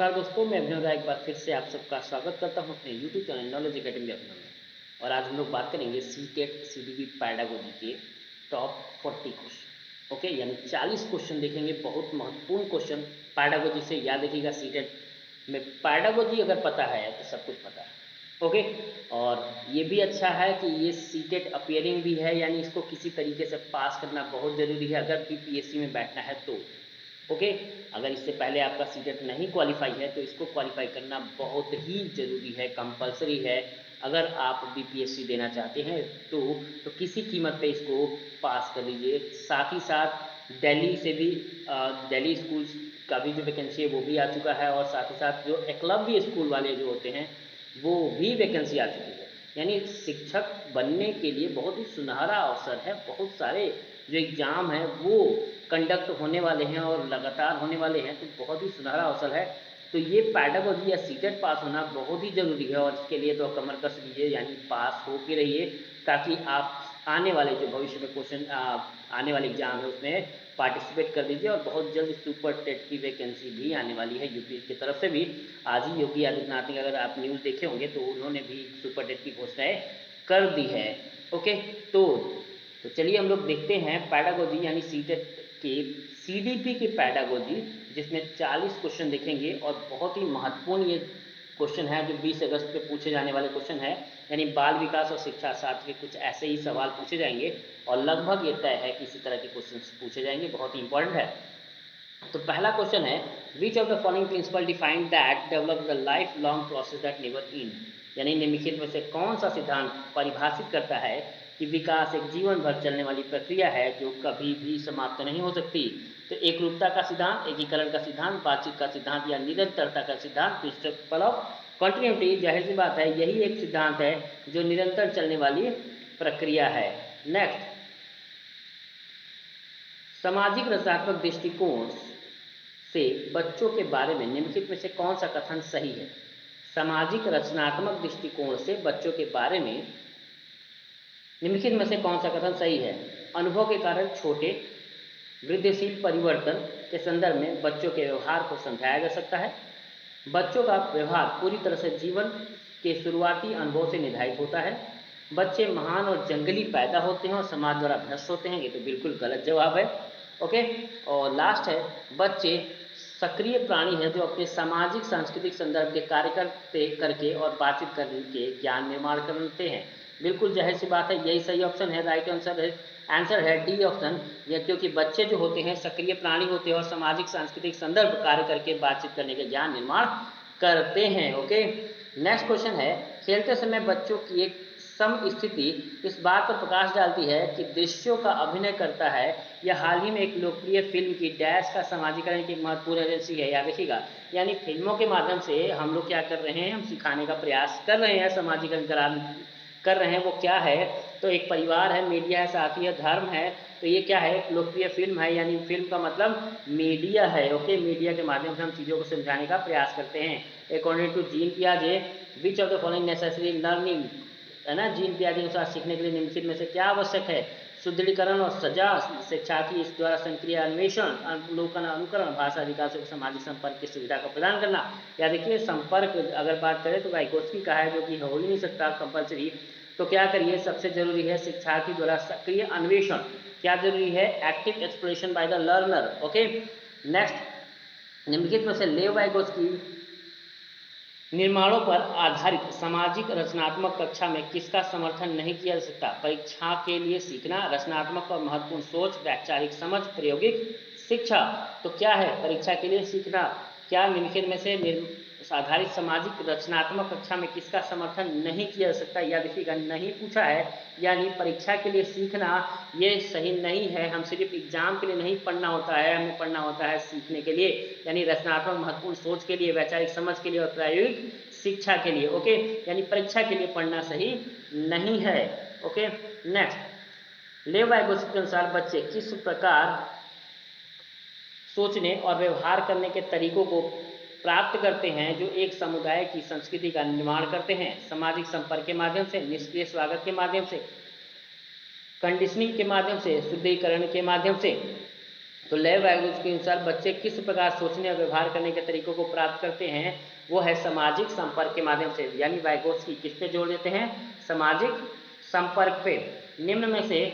नमस्कार दोस्तों, मैं अभिनव राय एक बार फिर से आप सबका स्वागत करता हूं अपने YouTube चैनल नॉलेज एकेडमी अभिनव में। और आज हम लोग बात करेंगे सीटेट सीडीपी पैडागोजी के टॉप 40 क्वेश्चन। ओके, यानी 40 क्वेश्चन देखेंगे, बहुत महत्वपूर्ण क्वेश्चन पैडागोजी से। याद रखिएगा, सीटेट में पैडागोजी अगर पता है तो सब कुछ पता है। ओके, और ये भी अच्छा है कि ये सीटेट अपियरिंग भी है, यानी इसको किसी तरीके से पास करना बहुत ज़रूरी है अगर बीपीएससी में बैठना है तो। ओके, अगर इससे पहले आपका सीटेट नहीं क्वालिफाई है तो इसको क्वालिफाई करना बहुत ही ज़रूरी है, कंपलसरी है। अगर आप बीपीएससी देना चाहते हैं तो किसी कीमत पे इसको पास कर लीजिए। साथ ही साथ दिल्ली से भी दिल्ली स्कूल का भी जो वैकेंसी है वो भी आ चुका है, और साथ ही साथ जो एकलव्य स्कूल वाले जो होते हैं वो भी वैकेंसी आ चुकी है। यानी शिक्षक बनने के लिए बहुत ही सुनहरा अवसर है। बहुत सारे जो एग्ज़ाम हैं वो कंडक्ट होने वाले हैं और लगातार होने वाले हैं, तो बहुत ही सुनहरा अवसर है। तो ये पैडागोजी या सीटेट पास होना बहुत ही ज़रूरी है, और इसके लिए तो कमर कस लीजिए, यानी पास हो के रहिए, ताकि आप आने वाले जो भविष्य में क्वेश्चन आने वाले एग्जाम है उसमें पार्टिसिपेट कर दीजिए। और बहुत जल्द सुपर टेट की वैकेंसी भी आने वाली है यूपी की तरफ से भी। आज ही योगी आदित्यनाथ ने, अगर आप न्यूज़ देखे होंगे तो उन्होंने भी सुपर टेट की घोषणाएँ कर दी है। ओके, तो चलिए हम लोग देखते हैं पैडागोजी यानी सीटेट के सीडीपी की पैडागोजी, जिसमें 40 क्वेश्चन देखेंगे। और बहुत ही महत्वपूर्ण ये क्वेश्चन है जो 20 अगस्त पे पूछे जाने वाले क्वेश्चन है। यानी बाल विकास और शिक्षा शास्त्र के कुछ ऐसे ही सवाल पूछे जाएंगे, और लगभग ये तय है कि इसी तरह के क्वेश्चन पूछे जाएंगे, बहुत ही इंपॉर्टेंट है। तो पहला क्वेश्चन है, which of the following principle defined that develop the life long process that never end. यानी निम्नलिखित में से कौन सा सिद्धांत परिभाषित करता है कि विकास एक जीवन भर चलने वाली प्रक्रिया है जो कभी भी समाप्त नहीं हो सकती। तो एक रूपता का सिद्धांत, एकीकरण का सिद्धांत, बातचीत का सिद्धांत, या निरंतरता का सिद्धांत, प्रिंसिपल ऑफ कंटिन्यूटी। जाहिर सी बात है यही एक सिद्धांत है जो निरंतर चलने वाली प्रक्रिया है। नेक्स्ट, सामाजिक रचनात्मक दृष्टिकोण से बच्चों के बारे में निम्नलिखित में से कौन सा कथन सही है। सामाजिक रचनात्मक दृष्टिकोण से बच्चों के बारे में निम्नलिखित में से कौन सा कथन सही है। अनुभव के कारण छोटे वृद्धिशील परिवर्तन के संदर्भ में बच्चों के व्यवहार को समझाया जा सकता है। बच्चों का व्यवहार पूरी तरह से जीवन के शुरुआती अनुभव से निर्धारित होता है। बच्चे महान और जंगली पैदा होते हैं और समाज द्वारा भ्रष्ट होते हैं। ये तो बिल्कुल गलत जवाब है। ओके, और लास्ट है, बच्चे सक्रिय प्राणी हैं जो अपने सामाजिक सांस्कृतिक संदर्भ के कार्य करके और बातचीत करके ज्ञान निर्माण करते हैं। बिल्कुल जाहिर सी बात है, यही सही ऑप्शन है। राइट आंसर है डी ऑप्शन। यह क्योंकि बच्चे जो होते हैं सक्रिय प्राणी होते हैं और सामाजिक सांस्कृतिक संदर्भ कार्य करके बातचीत करने के ज्ञान निर्माण करते हैं। ओके, नेक्स्ट क्वेश्चन है, खेलते समय बच्चों की एक समस्थिति इस बात पर प्रकाश डालती है कि दृश्यों का अभिनय करता है। यह हाल ही में एक लोकप्रिय फिल्म की डैश का समाजीकरण की एक महत्वपूर्ण एजेंसी है। याद रखिएगा, यानी फिल्मों के माध्यम से हम लोग क्या कर रहे हैं, हम सिखाने का प्रयास कर रहे हैं, समाजीकरण कर रहे हैं। वो क्या है, तो एक परिवार है, मीडिया है, साथी है, धर्म है। तो ये क्या है, एक लोकप्रिय फिल्म है, यानी फिल्म का मतलब मीडिया है। ओके, मीडिया के माध्यम से हम चीज़ों को समझाने का प्रयास करते हैं। अकॉर्डिंग टू जीन पियाजे, which of the following necessary learning, है ना, जीन पियाजे के अनुसार सीखने के लिए निम्नलिखित में से क्या आवश्यक है। सुदृढ़ीकरण और सजा, शिक्षार्थी इस द्वारा संक्रिय अन्वेषण, अवलोकन, अनुकरण, भाषा विकास और सामाजिक संपर्क की सुविधा को प्रदान करना। या देखिए, संपर्क अगर बात करें तो वाइगोत्स्की का है, जो कि हो ही नहीं सकता कंपल्सरी। तो क्या करिए, सबसे जरूरी है शिक्षार्थी द्वारा सक्रिय अन्वेषण। क्या जरूरी है, active exploration by the learner. Okay, next, निम्नलिखित में से लेव वाइगोत्स्की निर्माणों पर आधारित सामाजिक रचनात्मक कक्षा में किसका समर्थन नहीं किया जा सकता। परीक्षा के लिए सीखना, रचनात्मक और महत्वपूर्ण सोच, वैचारिक समझ, प्रायोगिक शिक्षा। तो क्या है, परीक्षा के लिए सीखना। क्या निम्नलिखित में से आधारित सामाजिक रचनात्मक कक्षा में किसका समर्थन नहीं किया जा सकता। या देखिएगा, नहीं पूछा है, यानी परीक्षा के लिए सीखना ये सही नहीं है। हम सिर्फ एग्जाम के लिए नहीं पढ़ना होता है, हमें पढ़ना होता है सीखने के लिए, यानी रचनात्मक महत्वपूर्ण सोच के लिए, वैचारिक समझ के लिए और प्रायोगिक शिक्षा के लिए। ओके, यानी परीक्षा के लिए पढ़ना सही नहीं है। ओके, नेक्स्ट, लेव वाइगोत्स्की के अनुसार बच्चे किस प्रकार सोचने और व्यवहार करने के तरीकों को प्राप्त करते हैं जो एक समुदाय की संस्कृति का निर्माण करते हैं। सामाजिक संपर्क के माध्यम से, निष्क्रिय स्वागत के माध्यम से, कंडीशनिंग के माध्यम से, शुद्धिकरण के माध्यम से। तो लेव वाइगोस के अनुसार बच्चे किस प्रकार सोचने और व्यवहार करने के तरीकों को प्राप्त करते हैं, वो है सामाजिक संपर्क के माध्यम से। यानी वाइगोस की किस पे जोड़ देते हैं, सामाजिक संपर्क पे। निम्न में से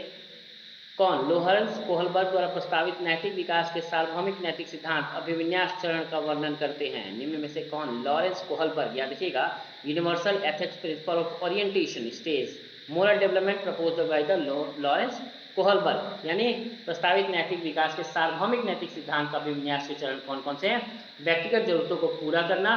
कौन लॉरेंस कोहलबर्ग द्वारा प्रस्तावित नैतिक विकास के सार्वभौमिक नैतिक सिद्धांत अभिविन्यास चरण का वर्णन करते हैं। निम्न में से कौन लॉरेंस कोहलबर्ग, याद रखिएगा, universal ethics principle of orientation stage moral development proposed by the Lawrence Kohlberg, यानी प्रस्तावित नैतिक विकास के सार्वभौमिक नैतिक सिद्धांत का अभिविन्यास के चरण कौन कौन से हैं, व्यक्तिगत जरूरतों को पूरा करना,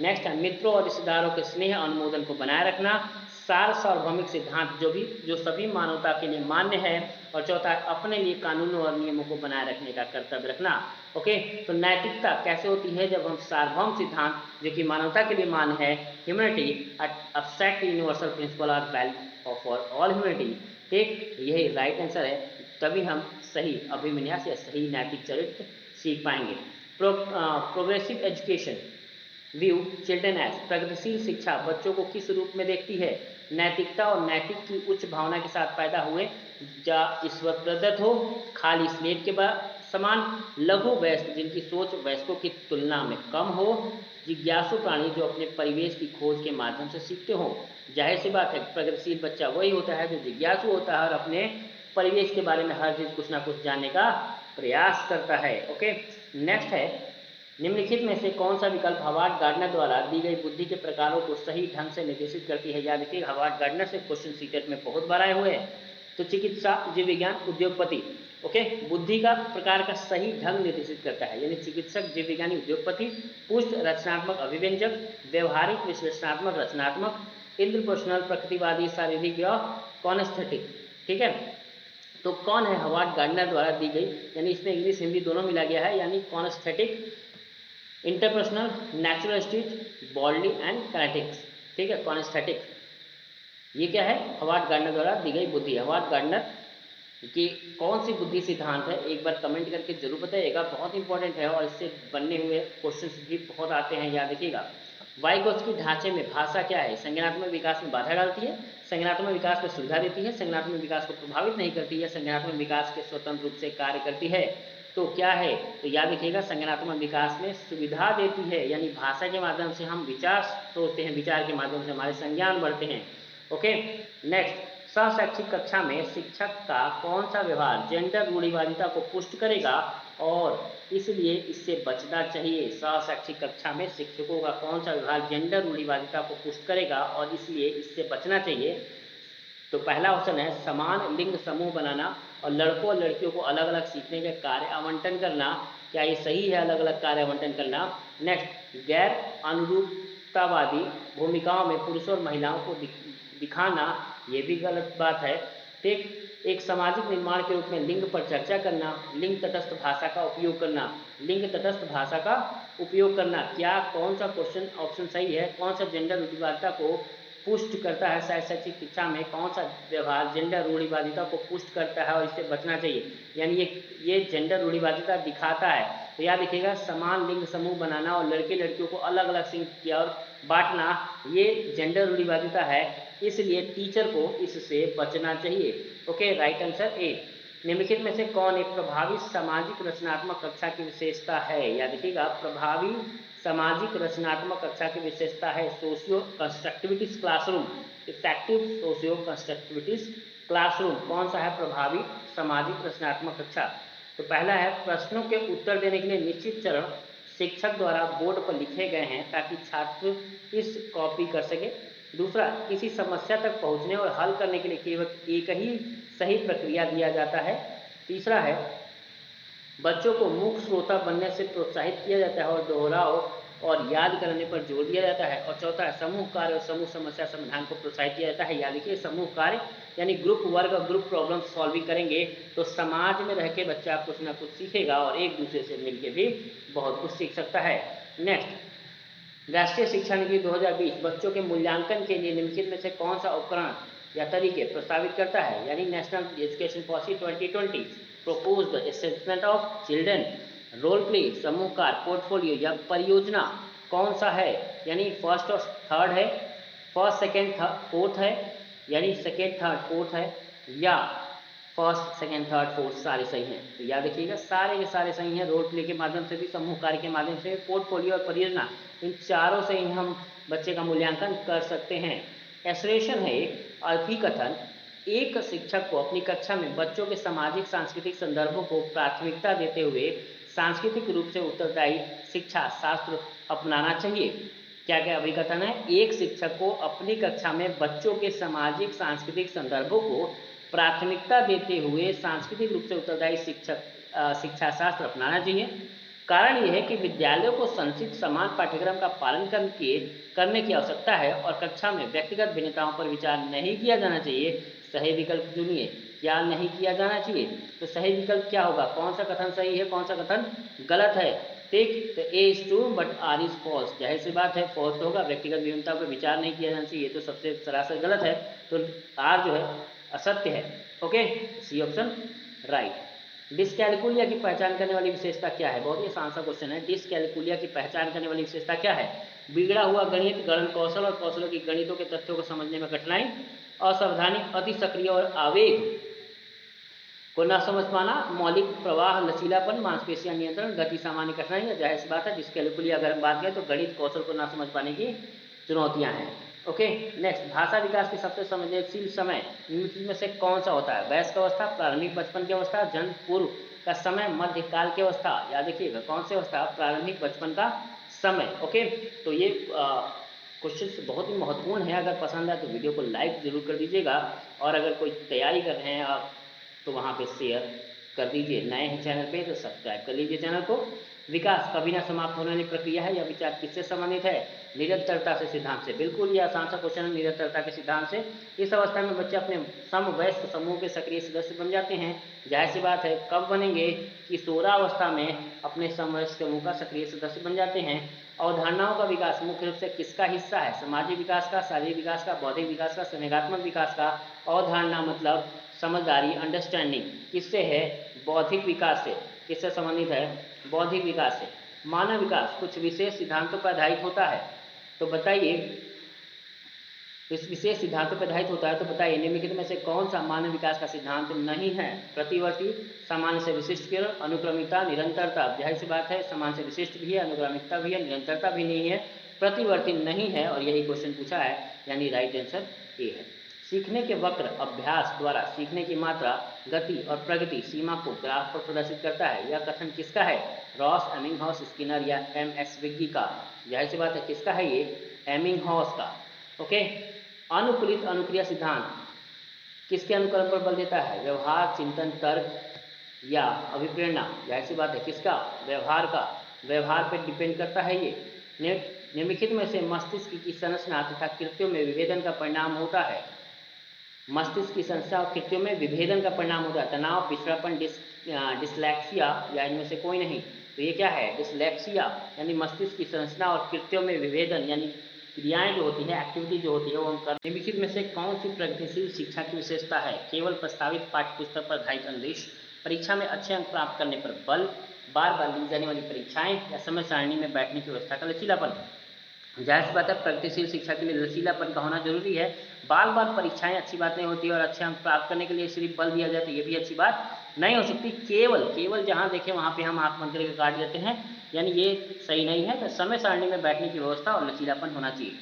नेक्स्ट है मित्रों और रिश्तेदारों के स्नेह अनुमोदन को बनाए रखना, सार सार्वभौमिक सिद्धांत जो सभी मानवता के लिए मान्य है, और चौथा है अपने लिए कानूनों और नियमों को बनाए रखने का कर्तव्य रखना। ओके, तो नैतिकता कैसे होती है, जब हम सार्वभौम सिद्धांत जो कि मानवता के लिए मान्य है, ह्यूमैनिटी एब्स्ट्रैक्ट यूनिवर्सल प्रिंसिपल और वैल्यू फॉर ऑल ह्यूमैनिटी, ठीक, यही राइट आंसर है। तभी हम सही अभिविन्यास या सही नैतिक चरित्र सीख पाएंगे। Progressive education view children as, प्रगतिशील शिक्षा बच्चों को किस रूप में देखती है, नैतिकता और नैतिक की उच्च भावना के साथ पैदा हुए, जा ईश्वर प्रदत्त हो, खाली स्लेट के समान, लघु वयस्क जिनकी सोच वयस्कों की तुलना में कम हो, जिज्ञासु प्राणी जो अपने परिवेश की खोज के माध्यम से सीखते हो। जाहिर सी बात है, प्रगतिशील बच्चा वही होता है जो जिज्ञासु होता है और अपने परिवेश के बारे में हर चीज कुछ ना कुछ जानने का प्रयास करता है। ओके, नेक्स्ट है निम्नलिखित में से कौन सा विकल्प हवार्ड गार्डनर द्वारा दी गई बुद्धि के प्रकारों को सही ढंग से निर्देशित करती है। याद रखिए, हवार्ड गार्डनर से क्वेश्चन सीटेट में बहुत बार आए हुए हैं। तो चिकित्सा, जीव विज्ञान, उद्योगपति, ओके, बुद्धि का प्रकार का सही ढंग निर्देशित करता है, यानी चिकित्सक, जीव विज्ञानी, उद्योगपति, पुष्ट रचनात्मक अभिव्यंजक, व्यवहारिक विश्लेषणात्मक रचनात्मक, इंद्रपर्सनल प्रकृतिवादी, शारीरिक या कॉनेस्थेटिक। ठीक है, तो कौन है हवार्ड गार्डनर द्वारा दी गई, यानी इसमें इंग्लिश हिंदी दोनों मिला गया है, यानी kinesthetic, interpersonal, naturalistic, body and kinetics. ठीक है, कॉनेस्थेटिक, ये क्या है, हवार्ड गार्डनर द्वारा दी गई बुद्धि। हवार्ड गार्डनर की कौन सी बुद्धि सिद्धांत है, एक बार कमेंट करके जरूर बताइएगा, बहुत इंपॉर्टेंट है और इससे बनने हुए क्वेश्चंस भी बहुत आते हैं, याद रखिएगा। वाइगोत्स्की ढांचे में भाषा क्या है, संज्ञानात्मक विकास में बाधा डालती है, संज्ञानात्मक विकास में सुविधा देती है, संज्ञानात्मक विकास को प्रभावित नहीं करती है, संज्ञानात्मक विकास के स्वतंत्र रूप से कार्य करती है। तो क्या है, तो याद रखिएगा, संज्ञानात्मक विकास में सुविधा देती है, यानी भाषा के माध्यम से हम विचार सोचते हैं, विचार के माध्यम से हमारे संज्ञान बढ़ते हैं। ओके, नेक्स्ट, सहशैक्षिक कक्षा में शिक्षक का कौन सा व्यवहार जेंडर रूढ़िवादिता को पुष्ट करेगा और इसलिए इससे बचना चाहिए। सहशैक्षिक कक्षा में शिक्षकों का कौन सा व्यवहार जेंडर रूढ़िवादिता को पुष्ट करेगा और इसलिए इससे बचना चाहिए। तो पहला ऑप्शन है समान लिंग समूह बनाना और लड़कों और लड़कियों को अलग अलग सीखने के कार्य आवंटन करना। क्या ये सही है, अलग अलग कार्य आवंटन करना। नेक्स्ट, गैर अनुरूपतावादी भूमिकाओं में पुरुषों और महिलाओं को दिखाना, ये भी गलत बात है। ठीक, एक सामाजिक निर्माण के रूप में लिंग पर चर्चा करना, लिंग तटस्थ भाषा का उपयोग करना, लिंग तटस्थ भाषा का उपयोग करना। क्या कौन सा क्वेश्चन ऑप्शन सही है, कौन सा जेंडर रूढ़िवादिता को पुष्ट करता है, शैक्षिक शिक्षा में कौन सा व्यवहार जेंडर रूढ़िवादिता को पुष्ट करता है और इससे बचना चाहिए, यानी ये जेंडर रूढ़िवादिता दिखाता है। तो याद रखिएगा, समान लिंग समूह बनाना और लड़के लड़कियों को अलग अलग सीख की और बांटना, ये जेंडर रूढ़िवादिता है, इसलिए टीचर को इससे बचना चाहिए। Okay, right answer A. निम्नलिखित में से कौन एक प्रभावी सामाजिक रचनात्मक कक्षा की विशेषता है। याद रखिएगा, प्रभावी सामाजिक रचनात्मक कक्षा की विशेषता है socio constructivities classroom, effective socio constructivities classroom. कौन सा है प्रभावी सामाजिक रचनात्मक कक्षा। तो पहला है प्रश्नों के उत्तर देने के लिए निश्चित चरण शिक्षक द्वारा बोर्ड पर लिखे गए हैं ताकि छात्र इस कॉपी कर सके। दूसरा, किसी समस्या तक पहुंचने और हल करने के लिए केवल एक ही सही प्रक्रिया दिया जाता है। तीसरा है बच्चों को मुख्य श्रोता बनने से प्रोत्साहित किया जाता है और दोहराव और याद करने पर जोर दिया जाता है। और चौथा है समूह कार्य और समूह समस्या समाधान को प्रोत्साहित किया जाता है। याद रखिए, समूह कार्य यानी ग्रुप वर्क और ग्रुप प्रॉब्लम सॉल्विंग करेंगे तो समाज में रह के बच्चा कुछ ना कुछ सीखेगा और एक दूसरे से मिलकर भी बहुत कुछ सीख सकता है। नेक्स्ट, राष्ट्रीय शिक्षा नीति 2020 बच्चों के मूल्यांकन के लिए निम्नलिखित में से कौन सा उपकरण या तरीके प्रस्तावित करता है, यानी national education policy 2020 propose the assessment of children, role play, समूह कार्य, पोर्टफोलियो या परियोजना। कौन सा है, यानी फर्स्ट और थर्ड है, फर्स्ट सेकेंड फोर्थ है, यानी सेकेंड थर्ड फोर्थ है, या फर्स्ट, सेकंड, थर्ड, फोर्थ सारे सही हैं। तो याद रखिएगा सारे के सारे सही हैं। रोल प्ले के माध्यम से भी, समूह कार्य के माध्यम से, पोर्टफोलियो और परियोजना, इन चारों से ही हम बच्चे का मूल्यांकन कर सकते हैं। एसरेशन है एक अभिकथन, एक शिक्षक को अपनी कक्षा में बच्चों के सामाजिक सांस्कृतिक संदर्भों को प्राथमिकता देते हुए सांस्कृतिक रूप से उत्तरदायी शिक्षा शास्त्र अपनाना चाहिए। क्या क्या अभिकथन है? एक शिक्षक को अपनी कक्षा में बच्चों के सामाजिक सांस्कृतिक संदर्भों को प्राथमिकता देते हुए सांस्कृतिक रूप से उत्तरदायी शिक्षा शास्त्र अपनाना चाहिए। कारण यह है कि विद्यालयों को संचित समान पाठ्यक्रम का पालन करने की आवश्यकता है और कक्षा में व्यक्तिगत भिन्नताओं पर विचार नहीं किया जाना चाहिए। सही विकल्प चुनिए। क्या नहीं किया जाना चाहिए? तो सही विकल्प क्या होगा? कौन सा कथन सही है, कौन सा कथन गलत है? ठीक, तो A is true but R is false. जाहिर सी बात है फॉल्स होगा, व्यक्तिगत भिन्नताओं पर विचार नहीं किया जाना चाहिए, तो सबसे सरासर गलत है। तो आर जो है असत्य है। Okay, C option right. Dyscalculia की पहचान करने वाली विशेषता क्या है? बहुत ही आसान सा क्वेश्चन है। डिस्कैलकुलिया की पहचान करने वाली विशेषता क्या है? बिगड़ा हुआ गणित, गणन कौशल और कौशलों की गणितों के तथ्यों को समझने में कठिनाई, असावधानी, अति सक्रिय और आवेग को न समझ पाना, मौलिक प्रवाह, लचीलापन, मांसपेशियां नियंत्रण, गति, सामान्य कठिनाई। जाहिर सी बात है डिस्कैलकुलिया अगर हम बात करें तो गणित कौशल को न समझ पाने की चुनौतियां हैं। ओके, नेक्स्ट, भाषा विकास के सबसे संवेदनशील समय निम्नलिखित में से कौन सा होता है? वयस्क अवस्था, प्रारंभिक बचपन की अवस्था, जन्म पूर्व का समय, मध्यकाल की अवस्था। याद रखिएगा कौन सी अवस्था? प्रारंभिक बचपन का समय। ओके, तो ये क्वेश्चन बहुत ही महत्वपूर्ण है। अगर पसंद आए तो वीडियो को लाइक जरूर कर दीजिएगा, और अगर कोई तैयारी कर रहे हैं आप तो वहाँ पे शेयर कर दीजिए। नए हैं चैनल पे तो सब्सक्राइब कर लीजिए चैनल को। विकास कभी ना समाप्त होने वाली प्रक्रिया है। यह विचार किससे संबंधित है? निरंतरता से, सिद्धांत से। बिल्कुल ये आसान सा क्वेश्चन है, निरंतरता के सिद्धांत से। इस अवस्था में बच्चे अपने समवयस्क समूह के सक्रिय सदस्य बन जाते हैं। जाहिर सी बात है कब बनेंगे? किशोरावस्था में अपने समवयस्क समूह का सक्रिय सदस्य बन जाते हैं। अवधारणाओं का विकास मुख्य रूप से किसका हिस्सा है? सामाजिक विकास का, शारीरिक विकास का, बौद्धिक विकास का, संवेगात्मक विकास का। अवधारणा मतलब समझदारी, अंडरस्टैंडिंग। किससे है? बौद्धिक विकास से। किससे संबंधित है? बौद्धिक विकास से। मानव विकास कुछ विशेष सिद्धांतों पर आधारित होता है, तो बताइए इस विशेष सिद्धांतों पर आधारित होता है, तो बताइए निम्नलिखित में से कौन सा मानव विकास का सिद्धांत नहीं है? प्रतिवर्ती, सामान्य से विशिष्ट किरण, अनुक्रमिकता, निरंतरता। जाहिर सी बात है सामान्य से विशिष्ट भी है, अनुक्रमिकता भी है, निरंतरता भी नहीं है, प्रतिवर्ती नहीं है, और यही क्वेश्चन पूछा है, यानी राइट आंसर ए है। सीखने के वक्र अभ्यास द्वारा सीखने की मात्रा, गति और प्रगति सीमा को ग्राफ पर प्रदर्शित करता है। यह कथन किसका है? रॉस, एमिंगहॉस, स्किनर या एम.एस. विग्गी का? जाहिर सी बात है किसका है ये? एमिंगहॉस का। ओके, अनुकूलित अनुक्रिया सिद्धांत किसके अनुकरण पर बल देता है? व्यवहार, चिंतन, तर्क या अभिप्रेरणा? जाहिर सी बात है किसका? व्यवहार का। व्यवहार पर डिपेंड करता है ये। निम्नलिखित में से मस्तिष्क की संरचना तथा कृत्यों में विभेदन का परिणाम होता है। मस्तिष्क की संरचना और कृत्यों में विभेदन का परिणाम होता है। तनाव, पिछड़ापन, डिसलेक्सिया या इनमें से कोई नहीं? तो ये क्या है? डिसलेक्सिया, यानी मस्तिष्क की संरचना और कृत्यों में विभेदन, यानी क्रियाएं जो होती है, एक्टिविटी जो होती है वो हम कर। निम्नलिखित में से कौन सी प्रगतिशील शिक्षा की विशेषता है? केवल प्रस्तावित पाठ्यपुस्तक पर आधारित अनुदेश, परीक्षा में अच्छे अंक प्राप्त करने पर बल, बार बार ली जाने वाली परीक्षाएं या समय सारणी में बैठने की व्यवस्था का लचीलापन। जाहिर सी बात है प्रगतिशील शिक्षा के लिए लचीलापन का होना जरूरी है। बार बार परीक्षाएं अच्छी बात नहीं होती, और अच्छे अंक प्राप्त करने के लिए सिर्फ बल दिया जाए तो ये भी अच्छी बात नहीं हो सकती। केवल जहां देखें वहां पे हम आंख बंद करके काट देते हैं, यानी ये सही नहीं है। तो समय सारणी में बैठने की व्यवस्था और लचीलापन होना चाहिए।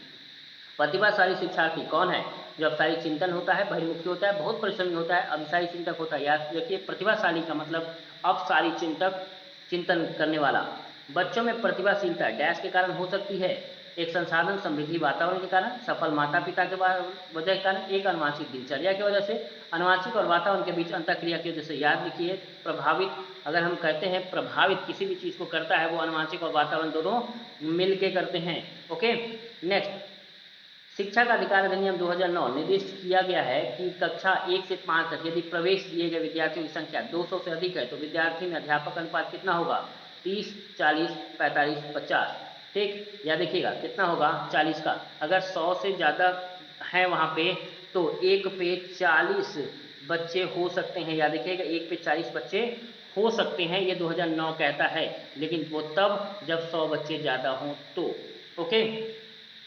प्रतिभाशाली शिक्षार्थी कौन है? जो अवसारी चिंतन होता है, बहिर्मुखी होता है, बहुत परिश्रमी होता है, अभिसारी चिंतक होता है। याद रखिए प्रतिभाशाली का मतलब अवसारी चिंतक, चिंतन करने वाला। बच्चों में प्रतिभाशीलता डैश के कारण हो सकती है? एक संसाधन समृद्धि वातावरण के कारण, सफल माता पिता के वजह के कारण, एक अनुवांशिक दिनचर्या की वजह से, अनुवांशिक और वातावरण के बीच अंतःक्रिया की वजह से। याद रखिए प्रभावित, अगर हम कहते हैं प्रभावित किसी भी चीज़ को करता है वो अनुवांशिक और वातावरण दोनों मिल के करते हैं। ओके, नेक्स्ट, शिक्षा का अधिकार अधिनियम 2009 निर्दिष्ट किया गया है कि कक्षा 1 से 5 तक यदि प्रवेश दिए गए विद्यार्थियों की संख्या 200 से अधिक है तो विद्यार्थी में अध्यापक अनुपात कितना होगा? 30, 40, 45, 50। ठीक, या देखिएगा कितना होगा? 40 का। अगर 100 से ज़्यादा है वहाँ पे तो 1 पे 40 बच्चे हो सकते हैं। या देखिएगा 1 पे 40 बच्चे हो सकते हैं, ये 2009 कहता है, लेकिन वो तब जब 100 बच्चे ज़्यादा हों तो। ओके,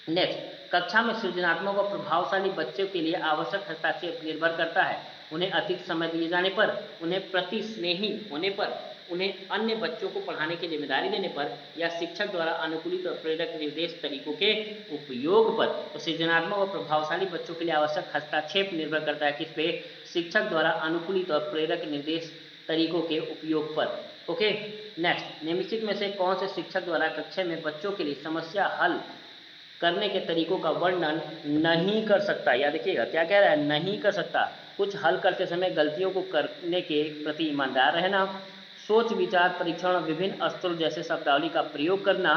नेक्स्ट, कक्षा में सृजनात्मक और प्रभावशाली बच्चों के लिए आवश्यक हस्तक्षेप निर्भर करता है। उन्हें अधिक समय दिए जाने पर, उन्हें प्रति स्नेही होने पर, उन्हें अन्य बच्चों को पढ़ाने की जिम्मेदारी देने पर, या शिक्षक द्वारा अनुकूलित और प्रेरक निर्देश तरीकों के उपयोग पर। तो सृजनात्मक और प्रभावशाली बच्चों के लिए आवश्यक हस्तक्षेप निर्भर करता है किस पे? शिक्षक द्वारा अनुकूलित और प्रेरक निर्देश तरीकों के उपयोग पर। ओके, नेक्स्ट, निम्नलिखित में से कौन से शिक्षक द्वारा कक्षा में बच्चों के लिए समस्या हल करने के तरीकों का वर्णन नहीं कर सकता? याद रखिएगा, क्या कह रहा है? नहीं कर सकता। कुछ हल करते समय गलतियों को करने के प्रति ईमानदार रहना, सोच विचार परीक्षण और विभिन्न स्तरों जैसे शब्दावली का प्रयोग करना,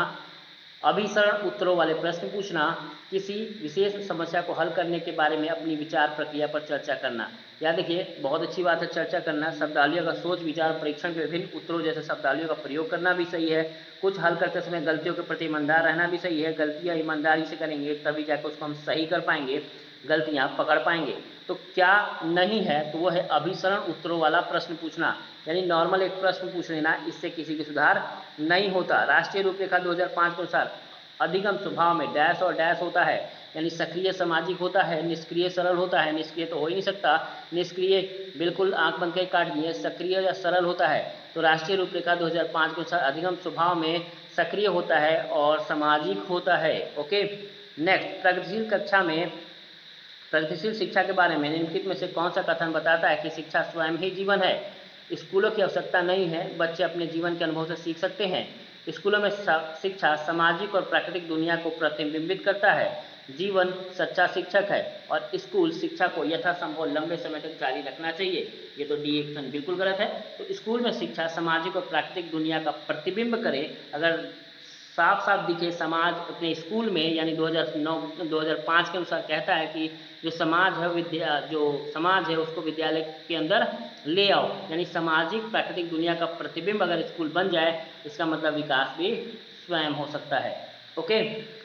अभिसरण उत्तरों वाले प्रश्न पूछना, किसी विशेष समस्या को हल करने के बारे में अपनी विचार प्रक्रिया पर चर्चा करना। याद देखिए, बहुत अच्छी बात है चर्चा करना। शब्दावलियों का सोच विचार परीक्षण के विभिन्न उत्तरों जैसे शब्दावलियों का प्रयोग करना भी सही है। कुछ हल करते समय गलतियों के प्रति ईमानदार रहना भी सही है। गलतियां ईमानदारी से करेंगे तभी जाकर उसको हम सही कर पाएंगे, गलतियां पकड़ पाएंगे। तो क्या नहीं है? तो वो है अभिसरण उत्तरों वाला प्रश्न पूछना, यानी नॉर्मल एक प्रश्न पूछ लेना, इससे किसी की सुधार नहीं होता। राष्ट्रीय रूपरेखा 2005 के अनुसार अधिगम स्वभाव में डैश और डैश होता है, यानी सक्रिय सामाजिक होता है, निष्क्रिय सरल होता है। निष्क्रिय तो हो ही नहीं सकता, निष्क्रिय बिल्कुल आंख बंद करके काट दिए, सक्रिय या सरल होता है। तो राष्ट्रीय रूपरेखा 2005 के अनुसार अधिगम स्वभाव में सक्रिय होता है और सामाजिक होता है। ओके, नेक्स्ट, प्रगतिशील कक्षा में प्रगतिशील शिक्षा के बारे में निम्नलिखित में से कौन सा कथन बताता है कि शिक्षा स्वयं ही जीवन है? स्कूलों की आवश्यकता नहीं है, बच्चे अपने जीवन के अनुभव से सीख सकते हैं। स्कूलों में शिक्षा सामाजिक और प्राकृतिक दुनिया को प्रतिबिंबित करता है। जीवन सच्चा शिक्षक है और स्कूल शिक्षा को यथासंभव लंबे समय तक जारी रखना चाहिए। ये तो डी ऑप्शन बिल्कुल गलत है। तो स्कूल में शिक्षा सामाजिक और प्राकृतिक दुनिया का प्रतिबिंब करे, अगर साफ साफ दिखे समाज अपने स्कूल में, यानी 2005 के अनुसार कहता है कि जो समाज है उसको विद्यालय के अंदर ले आओ, यानी सामाजिक प्राकृतिक दुनिया का प्रतिबिंब अगर स्कूल बन जाए, इसका मतलब विकास भी स्वयं हो सकता है। ओके,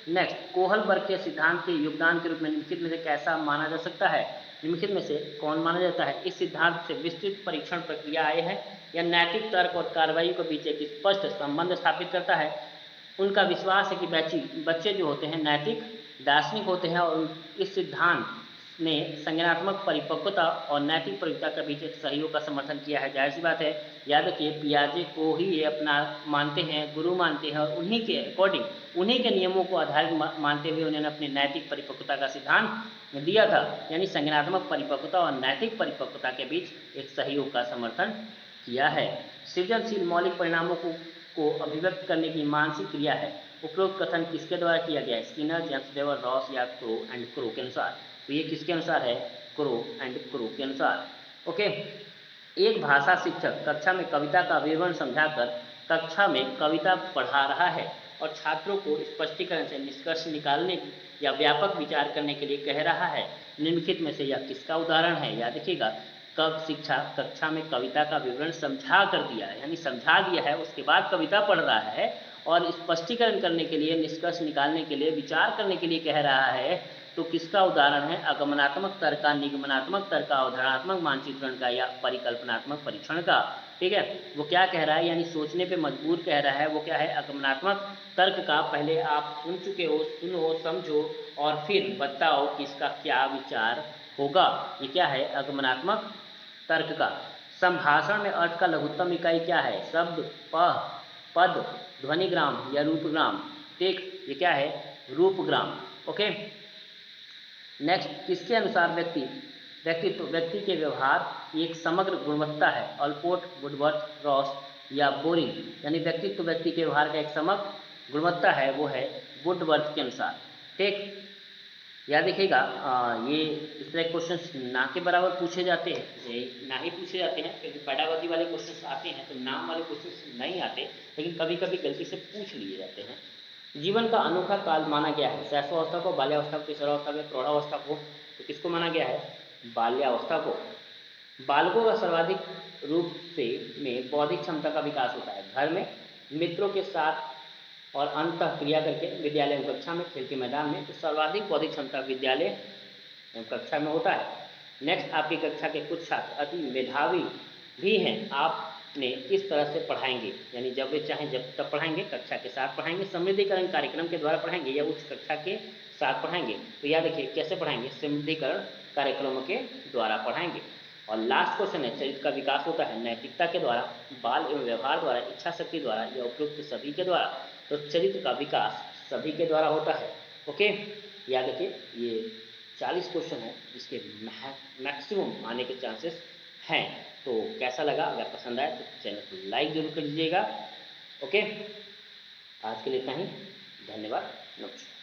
नेक्स्ट, कोहलबर्ग के सिद्धांत के योगदान के रूप में निम्नलिखित में से कैसा माना जा सकता है? निम्नलिखित में से कौन माना जाता है? इस सिद्धांत से विस्तृत परीक्षण प्रक्रिया आए हैं, या नैतिक तर्क और कार्रवाई के बीच एक स्पष्ट संबंध स्थापित करता है। उनका विश्वास है कि बच्चे जो होते हैं नैतिक दार्शनिक होते हैं, और इस सिद्धांत ने संज्ञानात्मक परिपक्वता और नैतिक प्रवृत्ति के बीच एक सहयोग का समर्थन किया है। जाहिर सी बात है, याद रखिए पियाजे को ही ये अपना मानते हैं, गुरु मानते हैं, और उन्हीं के अकॉर्डिंग, उन्हीं के नियमों को आधारित मानते हुए उन्होंने अपने नैतिक परिपक्वता का सिद्धांत दिया था। यानी संज्ञानात्मक परिपक्वता और नैतिक परिपक्वता के बीच एक सहयोग का समर्थन किया है। सृजनशील मौलिक परिणामों को अभिव्यक्त करने की मानसिक क्रिया है। उपरोक्त कथन किसके द्वारा किया गया है? स्किनर, जेम्स डेवर, रॉस या क्रो एंड क्रो के अनुसार। तो ये किसके अनुसार है? क्रो एंड क्रो के अनुसार। ओके, एक भाषा शिक्षक कक्षा में कविता का विवरण समझाकर कक्षा में कविता पढ़ा रहा है और छात्रों को स्पष्टीकरण से निष्कर्ष निकालने या व्यापक विचार करने के लिए कह रहा है। निम्नलिखित में से यह किसका उदाहरण है? याद रखिएगा, कब शिक्षा कक्षा में कविता का विवरण समझा कर दिया है, यानी समझा दिया है, उसके बाद कविता पढ़ रहा है और स्पष्टीकरण करने के लिए, निष्कर्ष निकालने के लिए, विचार करने के लिए कह रहा है। तो किसका उदाहरण है? आगमनात्मक तर्क का, निगमनात्मक तर्क का, अवधारणात्मक मानचित्रण का या परिकल्पनात्मक परीक्षण का। ठीक है, वो क्या कह रहा है, यानी सोचने पे मजबूर कह रहा है। वो क्या है? आगमनात्मक तर्क का। पहले आप सुन चुके हो, सुनो, समझो और फिर बताओ कि इसका क्या विचार होगा। ये क्या है? आगमनात्मक तर्क का। संभाषण में अर्थ का लघुत्तम इकाई क्या है? शब्द, पद, ध्वनिग्राम या रूपग्राम। ठीक, ये क्या है? रूपग्राम। ओके, नेक्स्ट, किसके अनुसार व्यक्ति के व्यवहार एक समग्र गुणवत्ता है? अल्पोर्ट, वुडवर्थ, रॉस या बोरिंग। यानी व्यक्तित्व व्यक्ति के व्यवहार का एक समग्र गुणवत्ता है, वो है वुडवर्थ के अनुसार। ठीक, याद रखिएगा, ये इस तरह क्वेश्चन ना के बराबर पूछे जाते हैं, ये ना ही पूछे जाते हैं, क्योंकि पैडागॉजी वाले क्वेश्चन आते हैं तो नाम वाले क्वेश्चन नहीं आते, लेकिन कभी कभी गलती से पूछ लिए जाते हैं। जीवन का अनोखा काल माना गया है शैशवावस्था को, बाल्यावस्था को, किशोरावस्था को, प्रौढ़ावस्था को। तो किसको माना गया है? बाल्यावस्था को। बालकों का सर्वाधिक रूप से में बौद्धिक क्षमता का विकास होता है घर में, मित्रों के साथ और अंतः क्रिया करके, विद्यालय एवं कक्षा में, खेल के मैदान में। तो सर्वाधिक बौद्धिक क्षमता विद्यालय एवं कक्षा में होता है। नेक्स्ट, आपकी कक्षा के कुछ छात्र अति मेधावी भी हैं, आपने किस तरह से पढ़ाएंगे? यानी जब वे चाहें जब तब पढ़ाएंगे, कक्षा के साथ पढ़ाएंगे, समृद्धिकरण कार्यक्रम के द्वारा पढ़ाएंगे या उच्च कक्षा के साथ पढ़ाएंगे। तो याद रखिए कैसे पढ़ाएंगे? समृद्धिकरण कार्यक्रमों के द्वारा पढ़ाएंगे। और लास्ट क्वेश्चन है, चरित्र का विकास होता है नैतिकता के द्वारा, बाल एवं व्यवहार द्वारा, इच्छा शक्ति द्वारा या उपयुक्त सभी के द्वारा। तो चरित्र का विकास सभी के द्वारा होता है। ओके, याद रखिए ये 40 क्वेश्चन है जिसके मैक्सिमम आने के चांसेस हैं। तो कैसा लगा, अगर पसंद आए तो चैनल को लाइक जरूर कर दीजिएगा। ओके, आज के लिए इतना ही, धन्यवाद, नमस्कार।